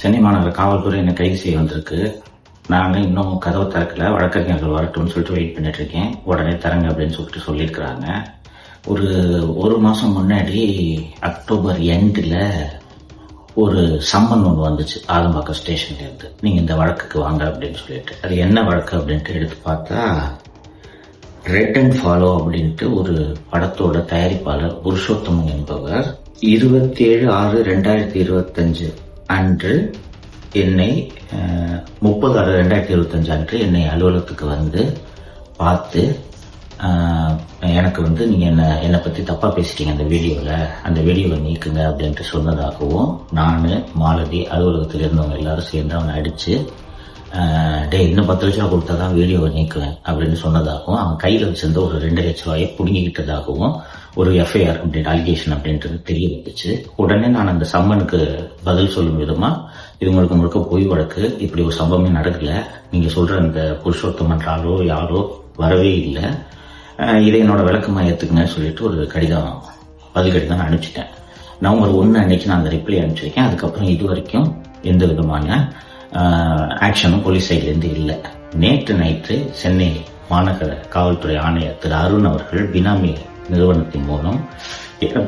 சென்னை மாநகர காவல்துறை என்னை கைது செய்ய வந்திருக்கு. நாங்கள் இன்னும் கதவை திறக்கல, வழக்கறிஞர்கள் வரட்டும்னு சொல்லிட்டு வெயிட் பண்ணிட்டு இருக்கேன். உடனே தரங்க அப்படின்னு சொல்லிட்டு சொல்லியிருக்கிறாங்க. ஒரு மாசம் முன்னாடி அக்டோபர் எண்டில் ஒரு சம்மன் ஒன்று வந்துச்சு ஆதம்பாக்கம் ஸ்டேஷன்ல இருந்து, நீங்க இந்த வழக்குக்கு வாங்க அப்படின்னு சொல்லிட்டு. அது என்ன வழக்கு அப்படின்ட்டு எடுத்து பார்த்தா, ரெட் அண்ட் ஃபாலோ அப்படின்ட்டு ஒரு படத்தோட தயாரிப்பாளர் புருஷோத்தமன் என்பவர் 27/6/2025 அன்று என்னை 30/6/2025 அன்று என்னை அலுவலகத்துக்கு வந்து பார்த்து, எனக்கு வந்து நீங்க என்னை பத்தி தப்பா பேசிட்டீங்க அந்த வீடியோவை நீக்குங்க அப்படின்ட்டு சொன்னதாகவும், நானு மாலதி அலுவலகத்தில் இருந்தவங்க எல்லாரும் சேர்ந்து அவனை அடிச்சு, இன்னும் 10 லட்ச ரூபா கொடுத்தாதான் வீடியோவை நீக்குவேன் அப்படின்னு சொன்னதாகவும், அவன் கையில் வச்சிருந்த ஒரு 2 லட்ச ரூபாயை புடுங்கிக்கிட்டதாகவும் ஒரு எஃப்ஐஆர் அப்படின்ட்டு அலிகேஷன் அப்படின்றது தெரிய வந்துச்சு. உடனே நான் அந்த சம்மனுக்கு பதில் சொல்லும் விதமா, இது முழுக்க பொய் வழக்கு, இப்படி ஒரு சம்பவமே நடக்கல, நீங்க சொல்ற அந்த புருஷோத்தமன் யாரோ வரவே இல்லை, இதை என்னோட விளக்கமா ஏத்துக்குங்கன்னு சொல்லிட்டு ஒரு பதில் கடிதம் அனுப்பிச்சிட்டேன். நவம்பர் 1 அன்னைக்கு நான் அந்த ரிப்ளை அனுப்பிச்சிருக்கேன். அதுக்கப்புறம் இது வரைக்கும் எந்த விதமான ஆக்ஷனும் போலீஸ் சைட்லேருந்து இல்லை. நேற்று நைட்டு சென்னை மாநகர காவல்துறை ஆணையர் திரு அருண் அவர்கள் பினாமி நிறுவனத்தின் மூலம்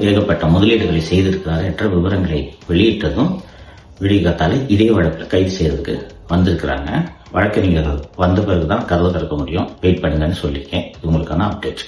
ஏகப்பட்ட முதலீடுகளை செய்திருக்கிறார் என்ற விவரங்களை வெளியிட்டதும் விடிகாத்தால இதே வழக்கில் கைது செய்யறதுக்கு வந்திருக்கிறாங்க. வழக்கறிஞர்கள் வந்த பிறகுதான் கதவை திறக்க முடியும், வெயிட் பண்ணுங்கன்னு சொல்லியிருக்கேன். இது உங்களுக்கான அப்டேட்.